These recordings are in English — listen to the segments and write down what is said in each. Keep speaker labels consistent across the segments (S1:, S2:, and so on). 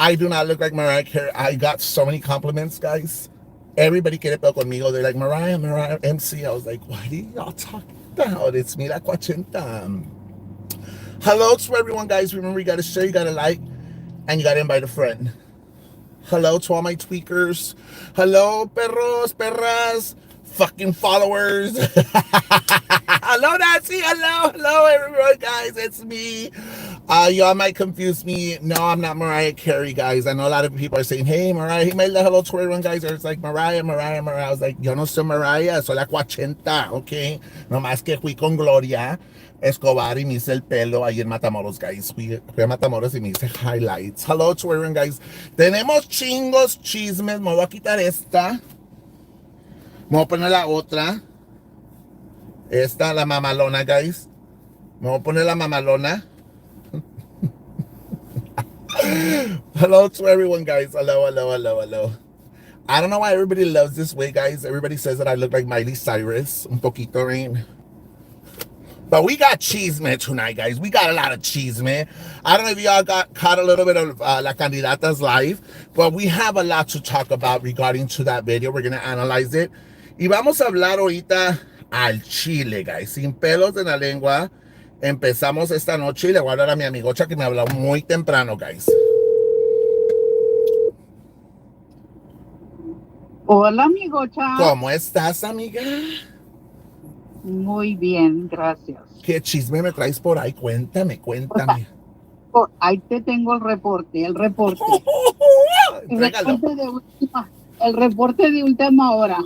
S1: I do not look like Mariah Carey. I got so many compliments, guys. Everybody quiere pedo conmigo. They're like, Mariah, MC. I was like, what are y'all talking about? It's me, la cuachenta. Hello to everyone, guys. Remember, you got to share, you got to like, and you got to invite a friend. Hello to all my tweakers. Hello, perros, perras, fucking followers. Hello, Nancy. Hello, everyone, guys. It's me. Y'all might confuse me. No, I'm not Mariah Carey, guys. I know a lot of people are saying, hey, Mariah. Hey, my hello to everyone, guys. Or it's like, Mariah. I was like, yo no soy Mariah. Soy la cuachenta, okay? No más que fui con Gloria Escobar y me hice el pelo ahí en Matamoros, guys. Fui a Matamoros y me hice highlights. Hello to everyone, guys. Tenemos chingos chismes. Me voy a quitar esta. Me voy a poner la otra. Esta, la mamalona, guys. Me voy a poner la mamalona. Hello to everyone, guys. Hello. I don't know why everybody loves this way, guys. Everybody says that I look like Miley Cyrus. Un poquito, right? But we got chisme tonight, guys. We got a lot of chisme. I don't know if y'all got caught a little bit of La Candidata's live, but we have a lot to talk about regarding to that video. We're going to analyze it. Y vamos a hablar ahorita al chile, guys. Sin pelos en la lengua. Empezamos esta noche y le voy a hablar a mi amigocha que me habló muy temprano, guys.
S2: Hola, amigocha.
S1: ¿Cómo estás, amiga?
S2: Muy bien, gracias.
S1: ¿Qué chisme me traes por ahí? Cuéntame.
S2: Ahí te tengo el reporte. El reporte el reporte de última hora.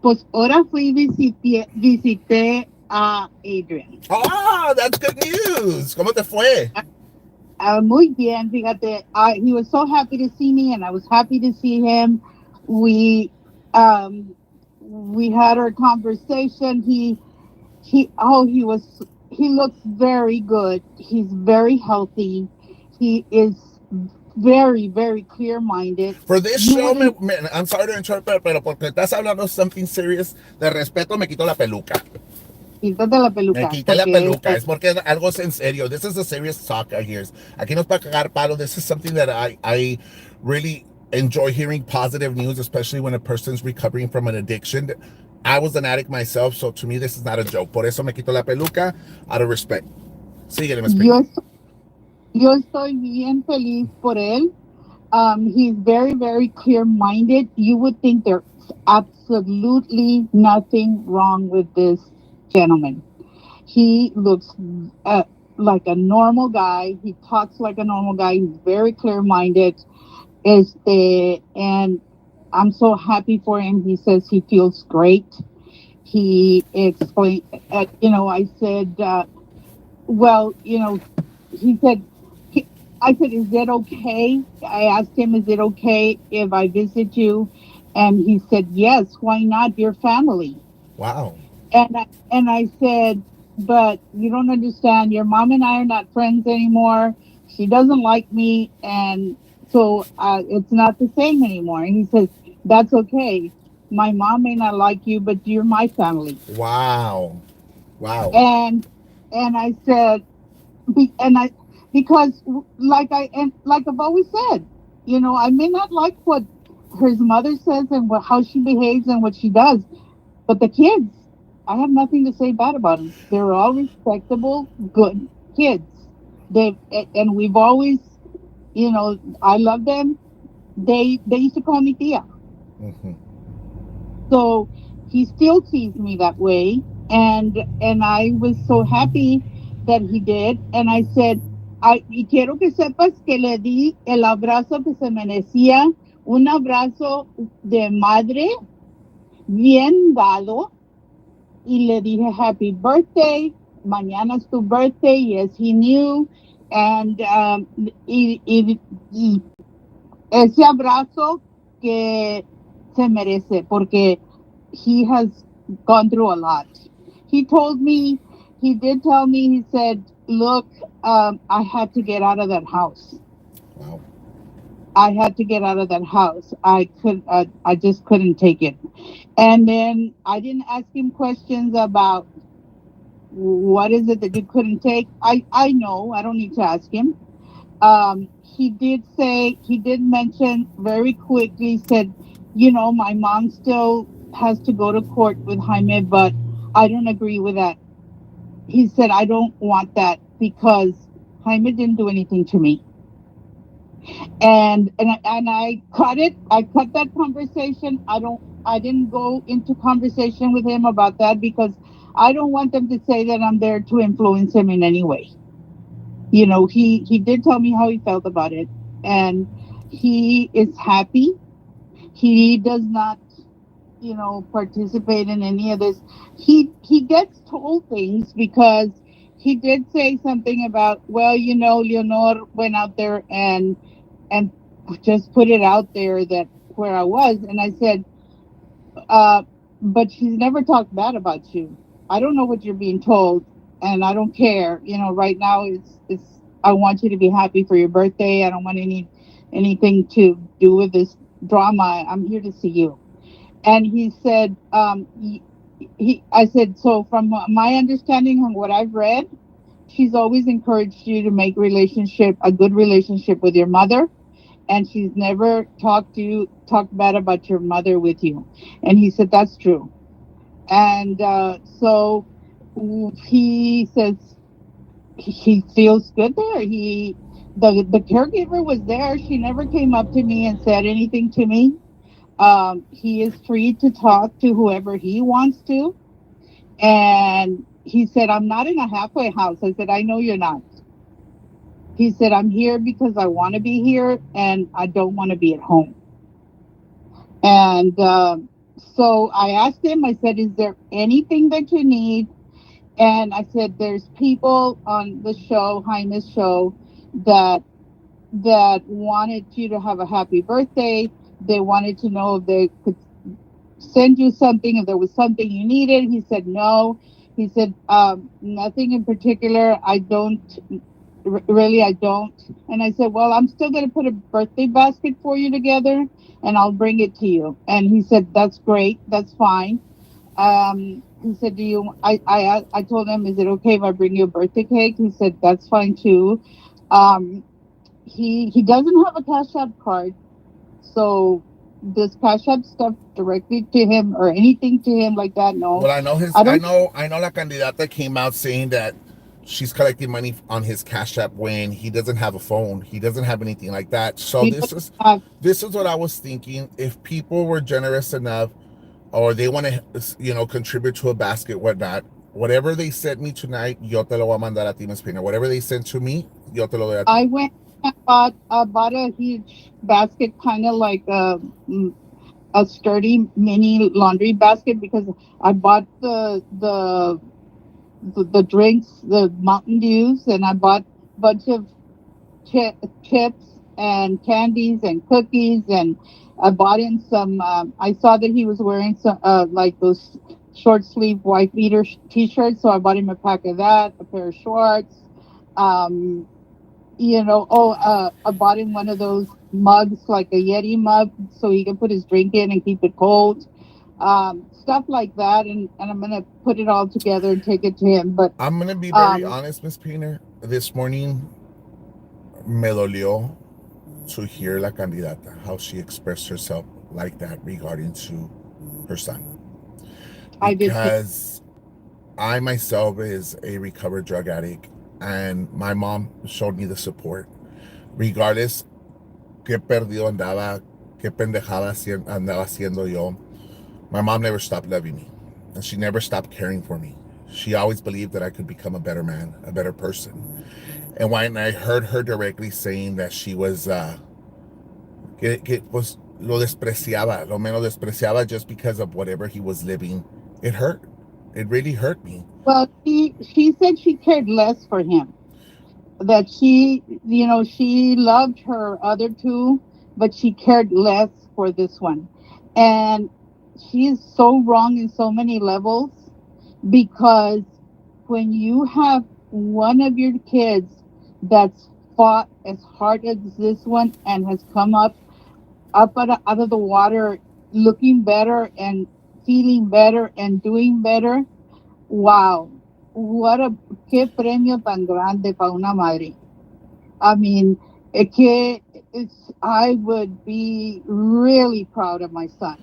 S2: Pues ahora visité a Adrian.
S1: Oh, that's good news. ¿Cómo te fue?
S2: Muy bien, fíjate. He was so happy to see me, and I was happy to see him. We had our conversation. He looks very good. He's very healthy. He is very, very clear-minded.
S1: For this show, I'm sorry to interrupt, pero porque estás hablando something serious, de respeto me quito la peluca.
S2: Quítate la peluca.
S1: Me quité la peluca. Es porque algo es en serio. This is a serious talk here. Aquí no es para cagar palo. This is something that I really enjoy hearing positive news, especially when a person's recovering from an addiction. I was an addict myself, so to me this is not a joke. Por eso me quito la peluca, out of respect. Síguele,
S2: yo estoy bien feliz por él. He's very, very clear-minded. You would think there's absolutely nothing wrong with this gentleman. He looks like a normal guy. He talks like a normal guy. He's very clear-minded. And I'm so happy for him. He says he feels great. He explained, I said, he said, I said, is it okay? I asked him, is it okay if I visit you? And he said, yes, why not? Your family.
S1: Wow.
S2: And I said, but you don't understand. Your mom and I are not friends anymore. She doesn't like me. And so it's not the same anymore. And he says, that's okay. My mom may not like you, but you're my family.
S1: Wow.
S2: And I said, because like I've always said, I may not like what his mother says and how she behaves and what she does, but the kids, I have nothing to say bad about them. They're all respectable, good kids. And we've always, I love them. They used to call me Tia.
S1: Mm-hmm.
S2: So he still sees me that way, and I was so happy that he did. And I said, y quiero que sepas que le di el abrazo que se merecía, un abrazo de madre bien dado, y le dije happy birthday, mañana's tu birthday. Yes, he knew. And y ese abrazo que se merece, porque he has gone through a lot. He did tell me, he said, look, I had to get out of that house.
S1: Wow.
S2: I had to get out of that house. I just couldn't take it. And then I didn't ask him questions about what is it that you couldn't take. I know, I don't need to ask him. He did mention very quickly, said, you know, my mom still has to go to court with Jaime, but I don't agree with that. He said, I don't want that because Jaime didn't do anything to me. And I cut it. I cut that conversation. I didn't go into conversation with him about that because I don't want them to say that I'm there to influence him in any way. You know, he did tell me how he felt about it, and he is happy. He does not, you know, participate in any of this. He gets told things because he did say something about, well, you know, Leonor went out there and just put it out there that where I was, and I said, uh, but she's never talked bad about you. I don't know what you're being told, and I don't care. You know, right now it's. I want you to be happy for your birthday. I don't want anything to do with this drama. I'm here to see you. And he said, I said, so from my understanding and what I've read, she's always encouraged you to make relationship a good relationship with your mother, and she's never talked bad about your mother with you. And he said that's true. And so he says he feels good there. The caregiver was there. She never came up to me and said anything to me. He is free to talk to whoever he wants to. And he said, I'm not in a halfway house. I said, I know you're not. He said, I'm here because I want to be here and I don't want to be at home. And so I asked him, I said, is there anything that you need? And I said, there's people on the show, Jaime's show, that wanted you to have a happy birthday. They wanted to know if they could send you something, if there was something you needed. He said no. He said nothing in particular. I don't really, I don't. And I said, well, I'm still going to put a birthday basket for you together and I'll bring it to you. And he said, that's great, that's fine. He said, do you I told him, is it okay if I bring you a birthday cake? He said that's fine too. um he doesn't have a cash app card, so this cash app stuff directly to him or anything to him like that, no.
S1: Well, I know his.
S2: I don't think
S1: I know la candidata came out saying that she's collecting money on his Cash App when he doesn't have a phone. He doesn't have anything like that. So
S2: he doesn't have.
S1: this is what I was thinking. If people were generous enough, or they want to, contribute to a basket, whatnot, whatever they sent me tonight, yo te lo voy a mandar a ti, Miss Pina. Whatever they sent to me, yo te lo doy a ti.
S2: I went and bought a huge basket, kind of like a sturdy mini laundry basket, because I bought the drinks, the Mountain Dews, and I bought a bunch of chips and candies and cookies, and I bought him some. I saw that he was wearing some like those short sleeve white beater t-shirts, so I bought him a pack of that, a pair of shorts. Um, I bought him one of those mugs, like a Yeti mug, so he can put his drink in and keep it cold. Stuff like that, and I'm gonna put it all together and take it to him. But
S1: I'm gonna be very
S2: um,
S1: honest, Miss Pina. This morning me dolió to hear la candidata how she expressed herself like that regarding to her son,
S2: I did too.
S1: because I myself is a recovered drug addict, and my mom showed me the support regardless qué perdido andaba, qué pendejada andaba haciendo yo. My mom never stopped loving me, and she never stopped caring for me. She always believed that I could become a better man, a better person. And when I heard her directly saying that she was que pues lo despreciaba, lo menos despreciaba just because of whatever he was living, it hurt. It really hurt me.
S2: Well, she said she cared less for him. That she loved her other two, but she cared less for this one. And she is so wrong in so many levels, because when you have one of your kids that's fought as hard as this one and has come up out of the water looking better and feeling better and doing better, wow, what a qué premio tan grande para una madre. I mean, que I would be really proud of my son,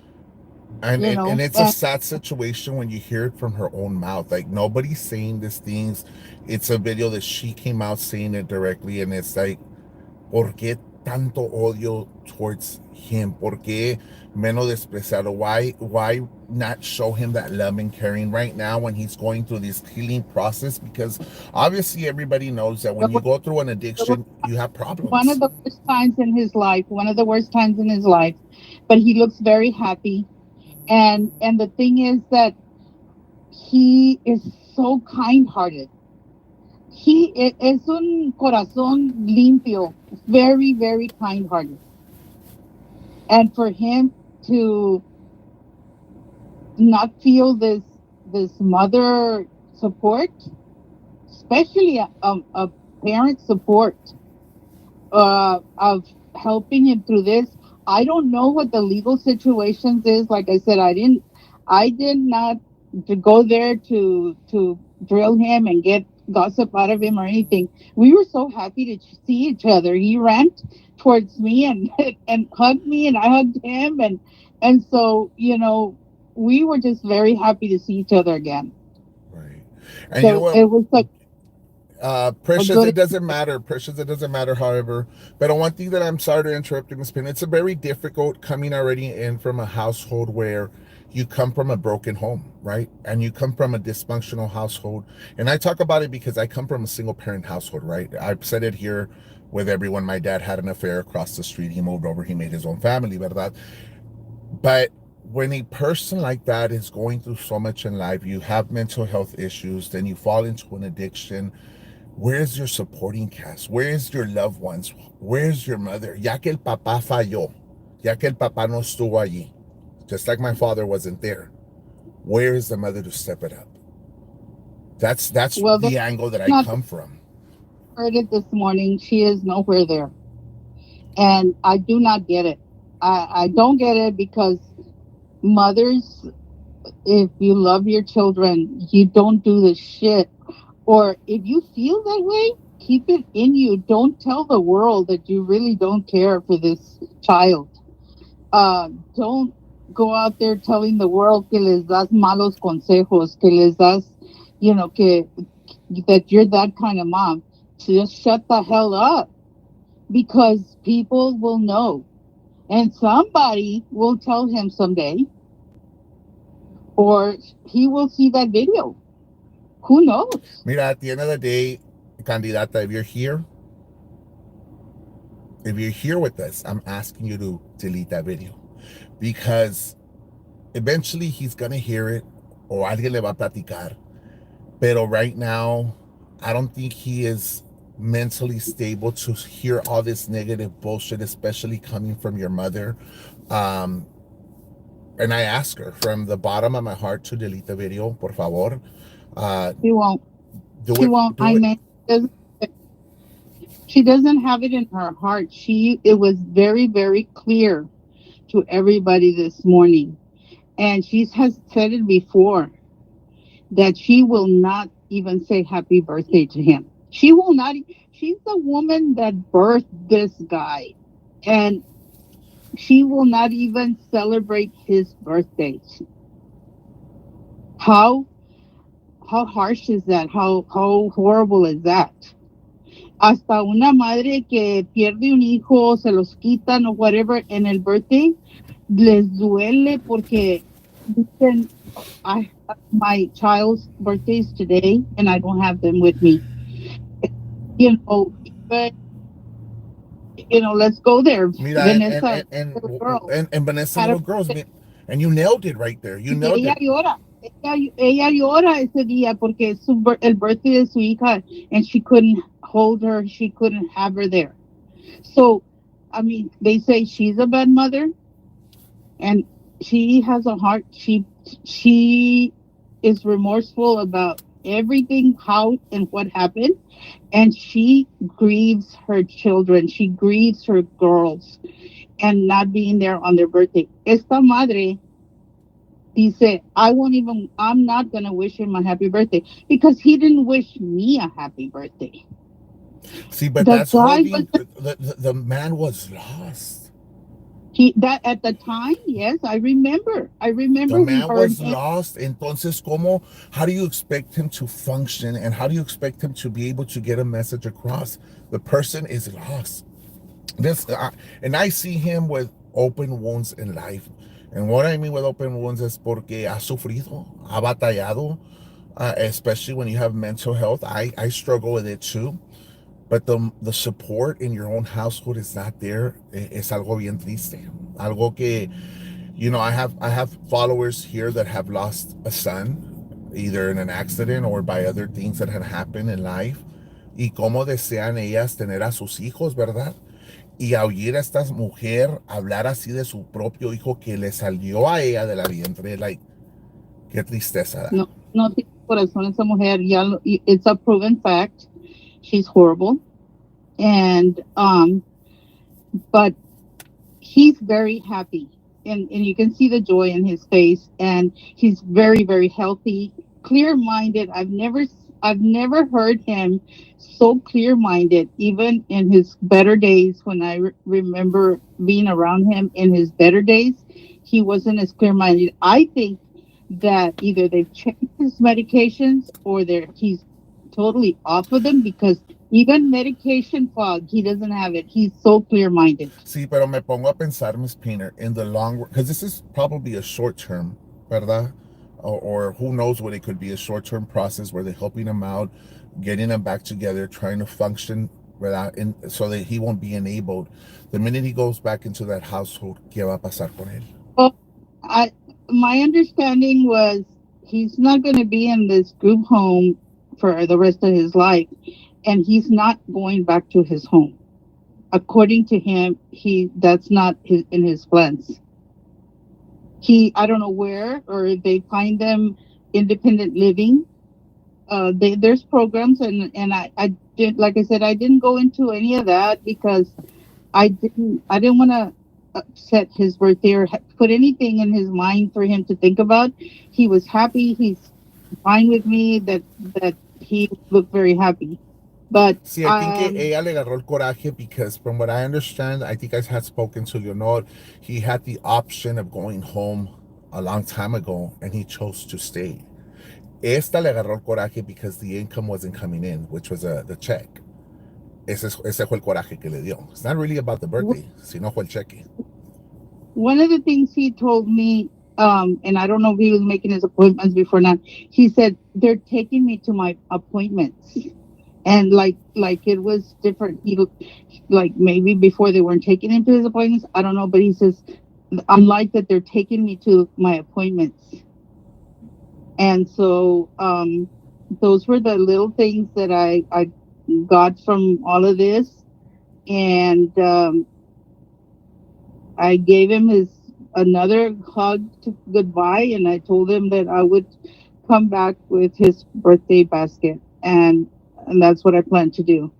S1: And,
S2: you
S1: and and
S2: know,
S1: it's a
S2: and
S1: sad situation when you hear it from her own mouth. Like nobody's saying these things. It's a video that she came out saying it directly, and it's like, ¿por qué tanto odio towards him? ¿Por qué menos despreciado? Why not show him that love and caring right now when he's going through this healing process? Because obviously everybody knows that
S2: it
S1: when you
S2: was,
S1: go through an
S2: it was
S1: addiction, you have
S2: one of
S1: problems.
S2: the worst times in his life, one of the worst times in his life, but he looks very happy. And the thing is that he is so kind-hearted. Es un corazón limpio, very, very kind-hearted. And for him to not feel this mother support, especially a parent support of helping him through this. I don't know what the legal situations is. Like I said, I did not to go there to drill him and get gossip out of him or anything. We were so happy to see each other. He ran towards me and and hugged me, and I hugged him, and so we were just very happy to see each other again.
S1: Right. And you know
S2: So
S1: what?
S2: it was like a
S1: Precious,
S2: good
S1: it doesn't matter. Precious, it doesn't matter. However, but one thing that I'm sorry to interrupt you, Miss Pin, it's a very difficult coming already in from a household where you come from a broken home, right? And you come from a dysfunctional household. And I talk about it because I come from a single parent household, right? I've said it here with everyone. My dad had an affair across the street. He moved over. He made his own family, verdad? But when a person like that is going through so much in life, you have mental health issues, then you fall into an addiction. Where's your supporting cast? Where's your loved ones? Where's your mother? Ya que el papá falló, ya que el papá no estuvo allí, just like my father wasn't there. Where is the mother to step it up? That's
S2: well. They're
S1: the angle that I
S2: not
S1: come from.
S2: heard it this morning. She is nowhere there. And I do not get it. I don't get it because mothers, if you love your children, you don't do the shit. Or if you feel that way, keep it in you. Don't tell the world that you really don't care for this child. Don't go out there telling the world que les das malos consejos, que les das, que that you're that kind of mom. Just shut the hell up because people will know. And somebody will tell him someday, or he will see that video. Who knows?
S1: Mira, at the end of the day, candidata, if you're here with us, I'm asking you to delete that video because eventually he's gonna hear it or alguien le va a platicar. Pero right now, I don't think he is mentally stable to hear all this negative bullshit, especially coming from your mother. Um, and I ask her from the bottom of my heart to delete the video, por favor. Uh,
S2: She won't.
S1: do
S2: She
S1: it,
S2: won't.
S1: do
S2: I
S1: it.
S2: mean, she doesn't have it in her heart. It was very, very clear to everybody this morning. And she has said it before that she will not even say happy birthday to him. She will not. She's the woman that birthed this guy. And she will not even celebrate his birthdays. How how harsh is that? How horrible is that? Hasta una madre que pierde un hijo, se los quitan o whatever en el birthday, les duele porque dicen, I my child's birthday is today and I don't have them with me. But let's go there.
S1: Mira,
S2: Vanessa, little girl,
S1: and Vanessa,
S2: had a
S1: little girls, and you nailed it right there. You
S2: y
S1: nailed
S2: ella
S1: it.
S2: llora. Ella llora ese día porque es el birthday de su hija and she couldn't hold her, she couldn't have her there. So, I mean, they say she's a bad mother and she has a heart. She is remorseful about everything, how and what happened, and she grieves her children. She grieves her girls and not being there on their birthday. Esta madre dice, I'm not going to wish him a happy birthday because he didn't wish me a happy birthday.
S1: See, but
S2: The
S1: that's
S2: guy was
S1: holding the man was lost.
S2: he that at the time. Yes, I remember. I
S1: The
S2: remember we
S1: man
S2: heard
S1: was
S2: him.
S1: lost. Entonces, ¿cómo? How do you expect him to function, and how do you expect him to be able to get a message across? The person is lost. This and I see him with open wounds in life. And what I mean with open wounds is porque ha sufrido, ha batallado, especially when you have mental health. I struggle with it too. But the support in your own household is not there. Es algo bien triste. Algo que, I have followers here that have lost a son, either in an accident or by other things that had happened in life. Y cómo desean ellas tener a sus hijos, ¿verdad? Y a oír a esta mujer hablar así de su propio hijo que le salió a ella de la vientre, like, qué tristeza da.
S2: No, no tiene corazón esa mujer. It's a proven fact. She's horrible, and but he's very happy, and you can see the joy in his face, and he's very healthy, clear-minded. I've never heard him so clear-minded, even in his better days. When I remember being around him in his better days, he wasn't as clear-minded. I think that either they've changed his medications or he's totally off of them, because even medication fog, he doesn't have it. He's so clear-minded.
S1: Sí, pero me pongo a pensar, Miss Painter, in the long run, because this is probably a short term, ¿verdad? Or who knows what it could be, a short term process where they're helping him out, getting him back together, trying to function without, so that he won't be enabled. The minute he goes back into that household, ¿qué va a pasar con él?
S2: Well, I my understanding was he's not going to be in this group home for the rest of his life, and he's not going back to his home. According to him, he that's not in his plans. I don't know where, or if they find them independent living. There's programs, and I did, like I said, I didn't go into any of that because I didn't want to upset his birthday or put anything in his mind for him to think about. He was happy. He's fine with me. That he looked very happy. But
S1: See, I think ella le agarró el coraje because, from what I understand, I think I had spoken to Leonor. He had the option of going home a long time ago, and he chose to stay. Esta le agarró el coraje because the income wasn't coming in, which was the check. Ese fue el coraje que le dio. It's not really about the birthday, sino fue el cheque.
S2: one of the things he told me, and I don't know if he was making his appointments before now. He said they're taking me to my appointments, and like it was different. Like maybe before they weren't taking him to his appointments. I don't know, but he says I like that they're taking me to my appointments, and so those were the little things that I got from all of this, and I gave him his another hug to goodbye, and I told him that I would come back with his birthday basket, and that's what I plan to do.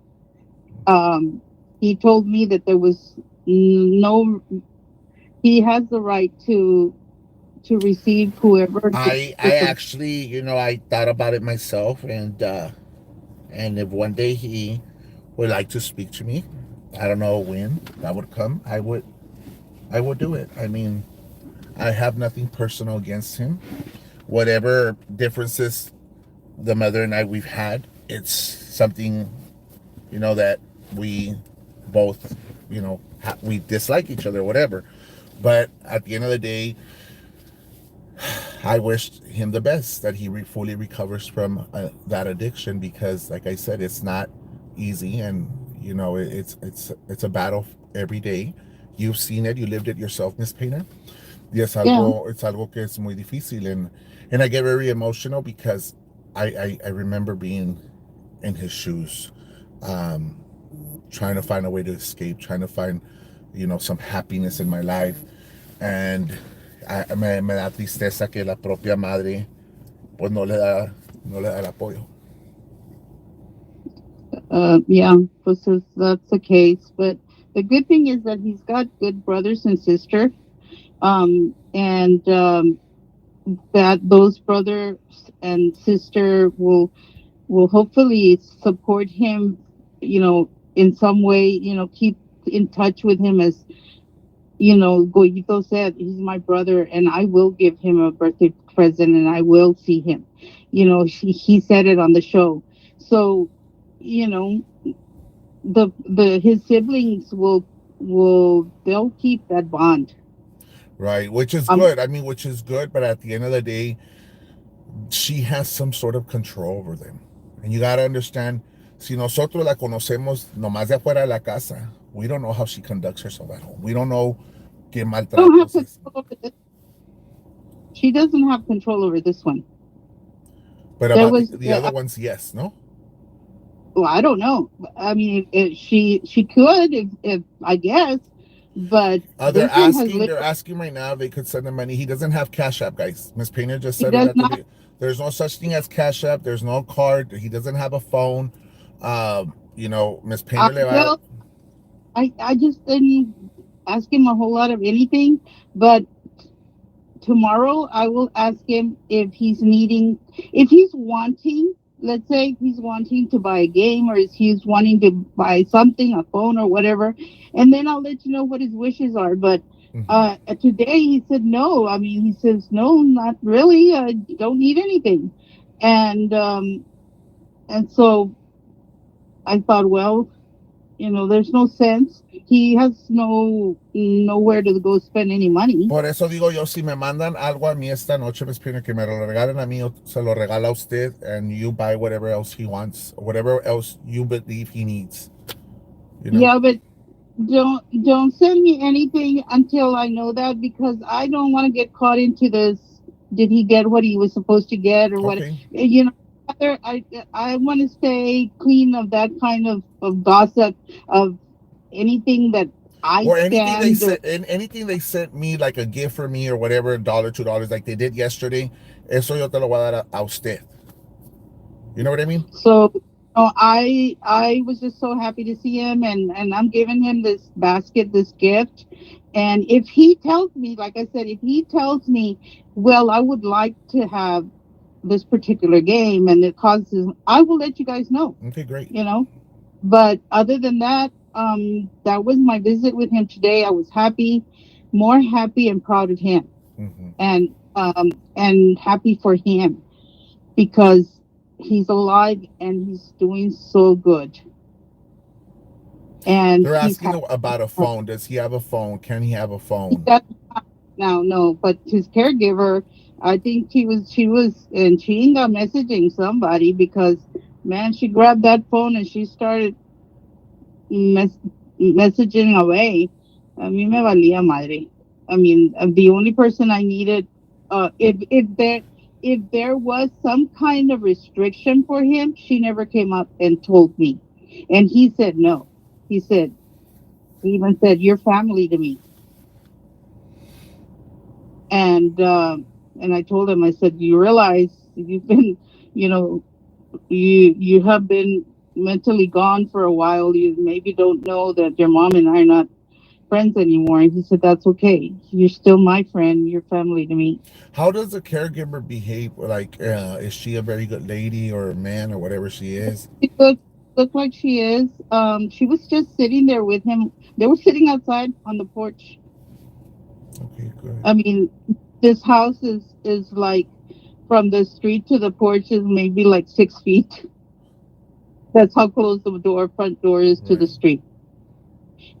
S2: Um, he told me that there was no. He has the right to receive whoever
S1: I
S2: is the.
S1: actually, I thought about it myself, and if one day he would like to speak to me, I don't know when that would come. I would do it. I mean, I have nothing personal against him. Whatever differences the mother and I we've had, it's something, that we both, we dislike each other, whatever. But at the end of the day, I wished him the best, that he fully recovers from that addiction, because, like I said, it's not easy, and it's a battle every day. You've seen it, you lived it yourself, Miss Painter. Y
S2: Yeah.
S1: it's algo que es muy difícil, and I get very emotional because I remember being in his shoes, um, trying to find a way to escape, trying to find, some happiness in my life. And me da tristeza que la propia madre pues no le da el apoyo.
S2: Yeah, that's the case. But the good thing is that he's got good brothers and sister, and that those brothers and sister will hopefully support him in some way, keep in touch with him. As Goyito said, he's my brother, and I will give him a birthday present, and I will see him. He said it on the show. So, you know, the his siblings they'll keep that bond.
S1: Right, which is
S2: Um,
S1: good. I mean, which is good, but at the end of the day, she has some sort of control over them. And you got to understand, si nosotros la conocemos nomás de afuera de la casa, we don't know how she conducts herself at home. We don't know qué
S2: don't have
S1: maltratos es.
S2: control over this. She doesn't have control over this one.
S1: But
S2: There
S1: about
S2: was,
S1: the other ones, yes, no?
S2: well, I don't know. I mean, she could, if I guess, but this one has
S1: They're
S2: literally.
S1: asking right now if they could send him money. He doesn't have Cash App, guys. Miss Painter just
S2: He
S1: said it
S2: does
S1: at the
S2: not.
S1: beginning. There's no such thing as Cash App. There's no card. He doesn't have a phone. Miss
S2: I
S1: Painter le va.
S2: will. I just didn't ask him a whole lot of anything, but tomorrow I will ask him if he's wanting, let's say if he's wanting to buy a game, or if he's wanting to buy something, a phone or whatever, and then I'll let you know what his wishes are. But
S1: Mhm.
S2: today he said no. I mean, he says no, not really. I don't need anything, and so I thought, well, there's no sense. He has nowhere to go spend any money.
S1: Por eso digo yo, si me mandan algo a mí esta noche, Miss Pina, que me lo regalen a mí, se lo regala a usted, and you buy whatever else he wants, whatever else you believe he needs, you know?
S2: Yeah, but don't send me anything until I know that, because I don't want to get caught into this. Did he get what he was supposed to get, or what?
S1: Okay.
S2: You know, I want to stay clean of that kind of gossip, of anything that I
S1: Or anything they
S2: stand or.
S1: sent, anything they sent me, like a gift for me or whatever, $1, $2, like they did yesterday, eso yo te lo voy a dar a usted. You know what I mean?
S2: So, I was just so happy to see him, and I'm giving him this basket, this gift. And if he tells me, like I said, if he tells me, well, I would like to have this particular game, and it causes, I will let you guys know.
S1: Okay, great.
S2: You know, but other than that, that was my visit with him today. I was happy, more happy and proud of him,
S1: Mm-hmm.
S2: and happy for him, because he's alive and he's doing so good, and
S1: They're
S2: he's
S1: asking
S2: happy.
S1: about a phone. Does he have a phone? Can he have a phone?
S2: That now, no, but his caregiver, I think she was, and she ended up messaging somebody, because man, she grabbed that phone and she started mess, messaging away. A mí me valía madre. I mean, the only person I needed, if there was some kind of restriction for him, she never came up and told me, and he said no. He said, he even said, "You're family to me," and I told him, I said, "You realize you've been, you know, you have been mentally gone for a while. You maybe don't know that your mom and I are not friends anymore." And he said, "That's okay. You're still my friend. You're family to me."
S1: How does the caregiver behave? Like, is she a very good lady or a man or whatever she is?
S2: She looked like she is. She was just sitting there with him. They were sitting outside on the porch.
S1: Okay, good.
S2: I mean, this house is like, from the street to the porch is maybe like 6 feet. That's how close the front door is to the
S1: Right.
S2: street.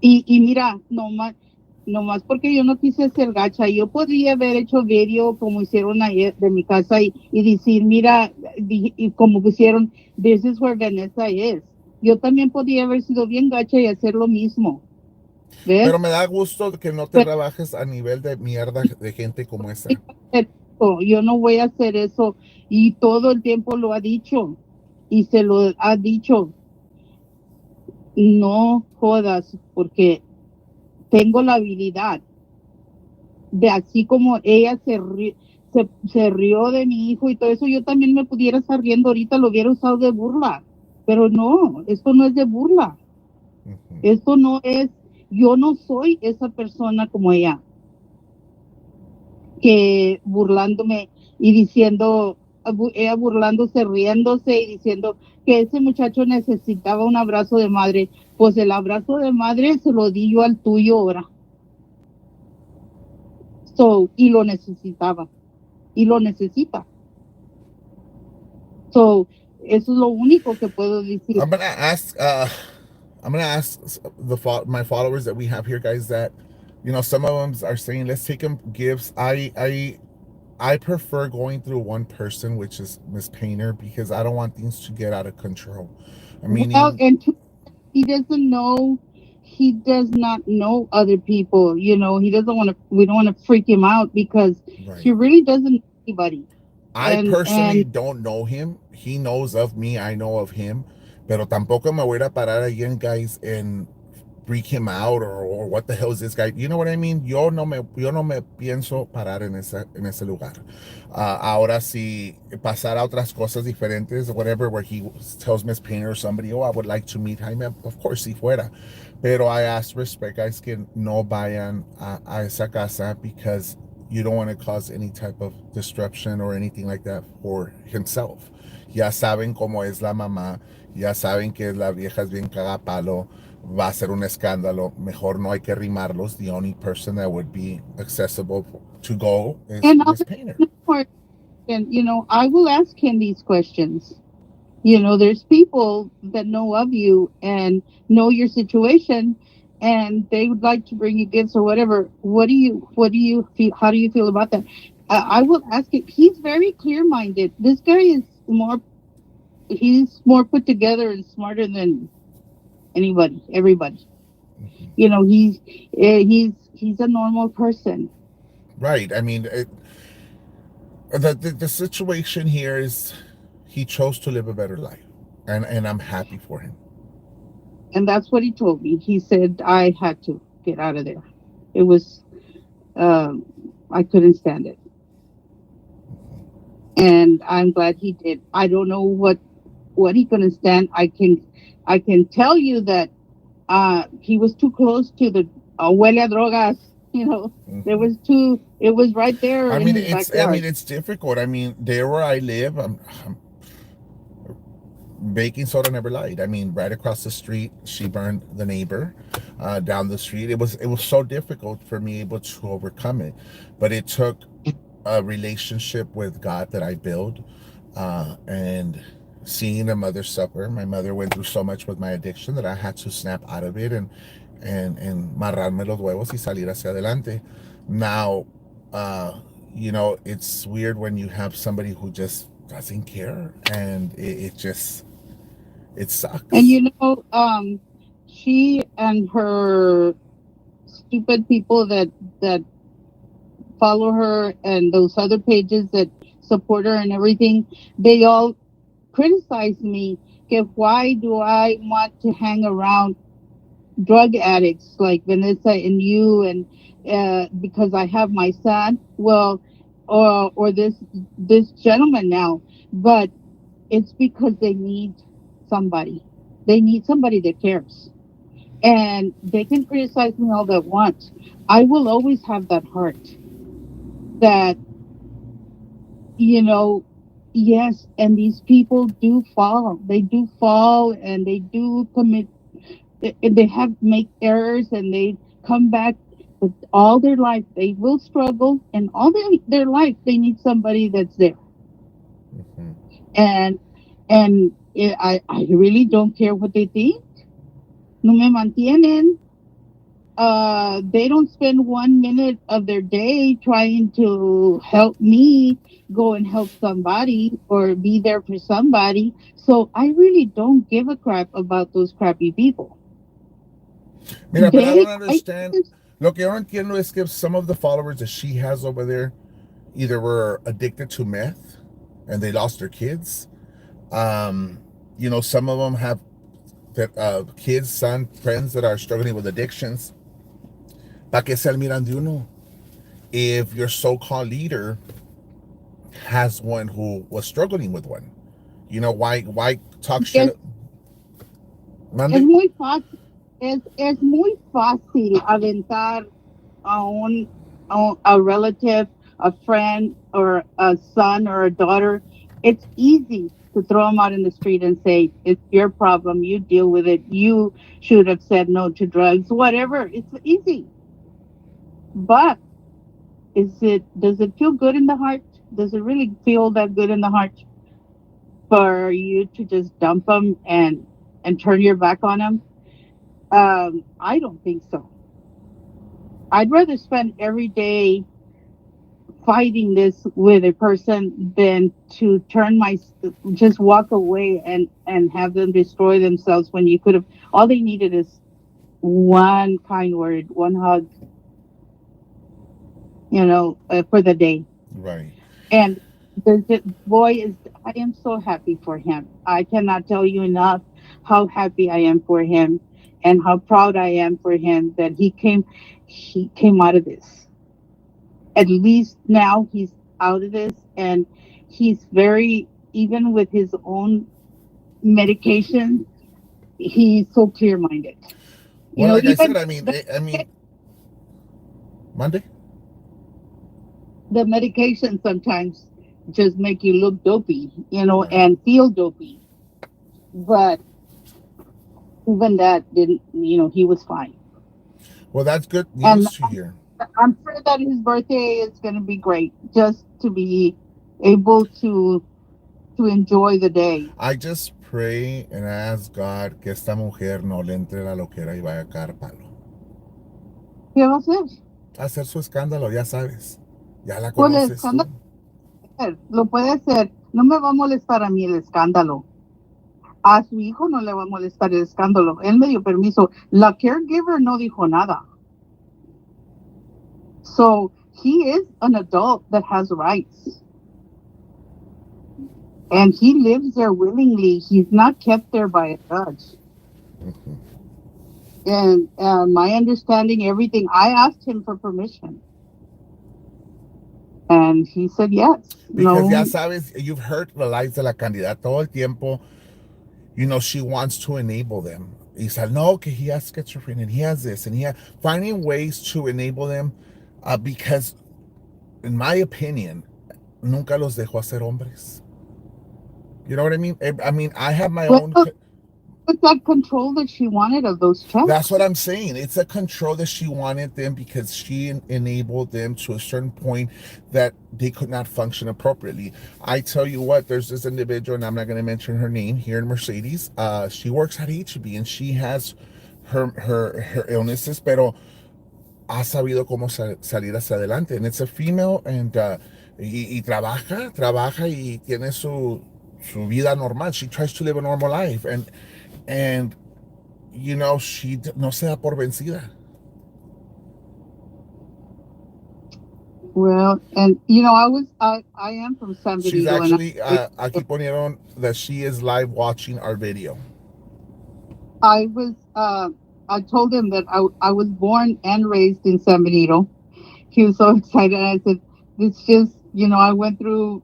S2: Y mira, nomás porque yo no quise ser gacha, yo podría haber hecho video como hicieron ayer de mi casa, y decir, mira, y como pusieron, "This is where Vanessa is." Yo también podría haber sido bien gacha y hacer lo mismo,
S1: Pero
S2: ¿ves?
S1: me da gusto que no te
S2: Pero
S1: rebajes a nivel de mierda de gente como esa.
S2: yo no voy a hacer eso, y todo el tiempo lo ha dicho, y se lo ha dicho, no jodas, porque tengo la habilidad de, así como ella se rió de mi hijo y todo eso, yo también me pudiera estar riendo ahorita, lo hubiera usado de burla. Pero no, esto no es de burla.
S1: Ujú.
S2: Esto no es, yo no soy esa persona como ella, que burlándome y diciendo. ella burlándose, riéndose y diciendo que ese muchacho necesitaba un abrazo de madre. Pues el abrazo de madre se lo di yo al tuyo ahora. So, y lo necesitaba. Y lo necesita. So, eso es lo único que puedo decir.
S1: I'm gonna ask. I'm gonna ask my followers that we have here, guys. That some of them are saying let's take them gifts. I prefer going through one person, which is Miss Painter, because I don't want things to get out of control.
S2: Well,
S1: Meaning,
S2: and he doesn't know, he does not know other people. He doesn't want to, we don't want to freak him out because he
S1: right.
S2: really doesn't know anybody.
S1: I personally
S2: And
S1: don't know him. He knows of me. I know of him. Pero tampoco me voy a parar again, guys, and freak him out or what the hell is this guy? You know what I mean? Yo no me pienso parar en ese lugar. Ahora si pasara otras cosas diferentes, whatever, where he tells Miss Painter or somebody, oh, I would like to meet Jaime, of course, si fuera. Pero I ask respect, guys, que no vayan a esa casa because you don't want to cause any type of disruption or anything like that for himself. Ya saben cómo es la mamá, ya saben que la vieja es bien cagapalo, va a ser un escándalo. Mejor no hay que rimarlos. The only person that would be accessible to go is
S2: and I'll
S1: Miss Painter.
S2: and I will ask him these questions. There's people that know of you and know your situation, and they would like to bring you gifts or whatever. What do you feel? How do you feel about that? I will ask him. He's very clear minded. This guy is he's more put together and smarter than anybody, everybody. He's a normal person,
S1: Right. I mean, the situation here is he chose to live a better life, and I'm happy for him.
S2: and that's what he told me. He said I had to get out of there. It was um, I couldn't stand it, and I'm glad he did. I don't know what he couldn't stand. I can tell you that he was too close to the huele a drogas. There
S1: Mm-hmm.
S2: was too. It was right there
S1: I
S2: in
S1: mean,
S2: his
S1: it's I mean
S2: backyard.
S1: it's difficult. I mean, there where I live, baking soda never lied. I mean, right across the street, she burned the neighbor. Down the street, it was so difficult for me able to overcome it, but it took a relationship with God that I built, and seeing a mother suffer. My mother went through so much with my addiction that I had to snap out of it and marrarme los huevos y salir hacia adelante. Now, uh, it's weird when you have somebody who just doesn't care, and it
S2: And
S1: sucks.
S2: she and her stupid people that follow her and those other pages that support her and everything, they all criticize me. Que why do I want to hang around drug addicts like Vanessa and you, and because I have my son, well, or this gentleman now, but it's because they need somebody. They need somebody that cares, and they can criticize me all they want. I will always have that heart that you know yes, and these people do fall. They do fall, and they do commit. They have make errors, and they come back. But all their life they will struggle, and all their life they need somebody that's there.
S1: Mhm.
S2: And I really don't care what they think. No me mantienen. They don't spend 1 minute of their day trying to help me go and help somebody or be there for somebody. So I really don't give a crap about those crappy people.
S1: Mira, but I don't
S2: I
S1: understand. Lo que yo no entiendo es que some of the followers that she has over there either were addicted to meth and they lost their kids. Um, some of them have kids, son, friends that are struggling with addictions. ¿Para qué se admiran de uno? If your so-called leader has one who was struggling with one, why talk
S2: es,
S1: shit?
S2: es
S1: Mande.
S2: muy fácil, es muy fácil aventar a relative, a friend, or a son or a daughter It's easy to throw them out in the street and say, it's your problem. You deal with it. You should have said no to drugs, whatever. It's easy. But does it feel good in the heart? Does it really feel that good in the heart for you to just dump them and turn your back on them? I don't think so. I'd rather spend every day fighting this with a person than to just walk away and have them destroy themselves when you could have all they needed is one kind word, one hug, for the day.
S1: Right.
S2: And the boy is I am so happy for him. I cannot tell you enough how happy I am for him and how proud I am for him that he came out of this. At least now he's out of this, and he's very, even with his own medication, he's so clear minded.
S1: Well, like I
S2: Even
S1: said, I mean,
S2: the,
S1: I mean, Monday.
S2: the medication sometimes just make you look dopey,
S1: Right.
S2: and feel dopey. But even that didn't, he was fine.
S1: Well, that's good
S2: And
S1: news to hear.
S2: I'm sure that his birthday is going to be great, just to be able to enjoy the day.
S1: I just pray and ask God que esta mujer no le entre la loquera y vaya a caer palo.
S2: ¿Qué va a hacer?
S1: Hacer su escándalo, ya sabes. Ya la
S2: Pues el
S1: conoces tú.
S2: escándalo lo puede hacer. No me va a molestar a mí el escándalo. A su hijo no le va a molestar el escándalo. Él me dio permiso. La caregiver no dijo nada. So he is an adult that has rights. And he lives there willingly. He's not kept there by a judge. And my understanding, everything, I asked him for permission. And he said yes.
S1: Because ya
S2: No.
S1: sabes, you've heard the lies de la candidata todo el tiempo. You know, she wants to enable them. Y said, no, que he has schizophrenia and he has this and finding ways to enable them because, in my opinion, nunca los dejó hacer hombres. You know what I mean? I mean, I have my
S2: Well,
S1: own.
S2: with that control that she wanted of those
S1: That's what
S2: checks.
S1: I'm saying. It's a control that she wanted them because she enabled them to a certain point that they could not function appropriately. I tell you what, there's this individual, and I'm not going to mention her name here in Mercedes. She works at HB and she has her illnesses, pero ha sabido cómo salir hacia adelante. And it's a female, and y trabaja y tiene su vida normal. She tries to live a normal life, and she no se da por vencida.
S2: Well, and I am from San
S1: She's
S2: Benito, and
S1: actually, aquí ponieron that she is live watching our video.
S2: I was I told him that I was born and raised in San Benito. He was so excited. I said, "It's just I went through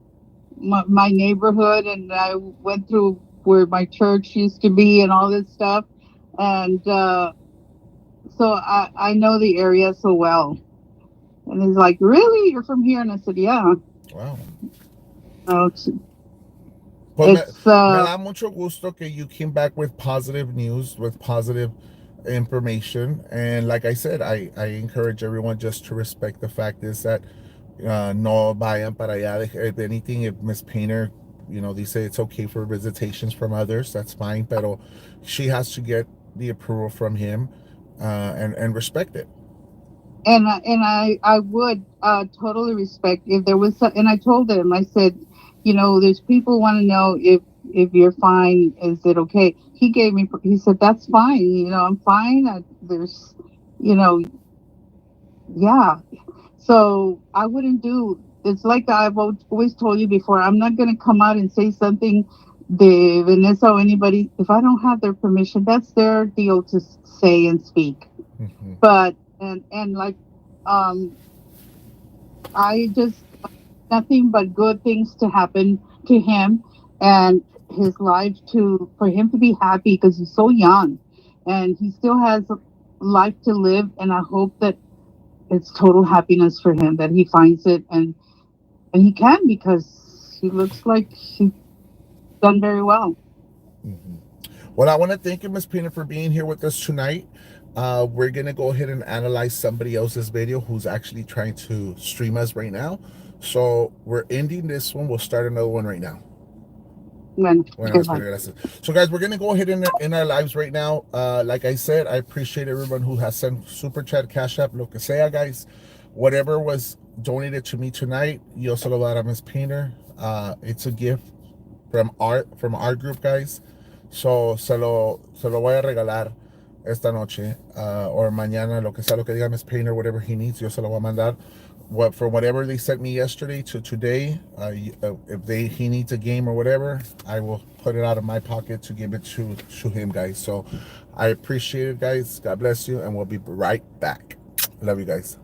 S2: my neighborhood, and I went through where my church used to be, and all this stuff, and so I know the area so well." And he's like, "Really? You're from here?" And I said, "Yeah."
S1: Wow.
S2: No,
S1: Pues
S2: it's
S1: me da mucho gusto que you came back with positive news, with positive information. And like I said, I encourage everyone just to respect the fact is that no vayan para allá. If anything, if Miss Painter, they say it's okay for visitations from others, that's fine. But she has to get the approval from him and respect it.
S2: and I would totally respect if there was some, and I told him, I said, there's people want to know if you're fine, is it okay? He said that's fine, I'm fine. There's you know yeah. So I wouldn't do. It's like always told you before. I'm not going to come out and say something, the Vanessa or anybody, if I don't have their permission. That's their deal to say and speak.
S1: Mm-hmm.
S2: But and like um I just nothing but good things to happen to him and his life, to for him to be happy because he's so young and he still has life to live, and I hope that it's total happiness for him, that he finds it, and he can, because She looks like she's done very well.
S1: Mm-hmm. Well, I want to thank you, Miss Pina, for being here with us tonight. We're gonna go ahead and analyze somebody else's video who's actually trying to stream us right now. So we're ending this one. We'll start another one right now.
S2: Bueno,
S1: Bueno,
S2: okay,
S1: Miss
S2: bye.
S1: Pina, gracias. So, guys, we're gonna go ahead in our lives right now. Like I said, I appreciate everyone who has sent super chat, cash app, lo que sea, guys. Whatever was donated to me tonight, yo se lo voy a dar a Miss Pina. It's a gift from our group, guys. So se lo voy a regalar esta noche or mañana, lo que sea, lo que diga Miss Painter, whatever he needs, yo se lo voy a mandar. What from whatever they sent me yesterday to today, if he needs a game or whatever, I will put it out of my pocket to give it to him, guys. So I appreciate it, guys. God bless you, and we'll be right back. Love you guys.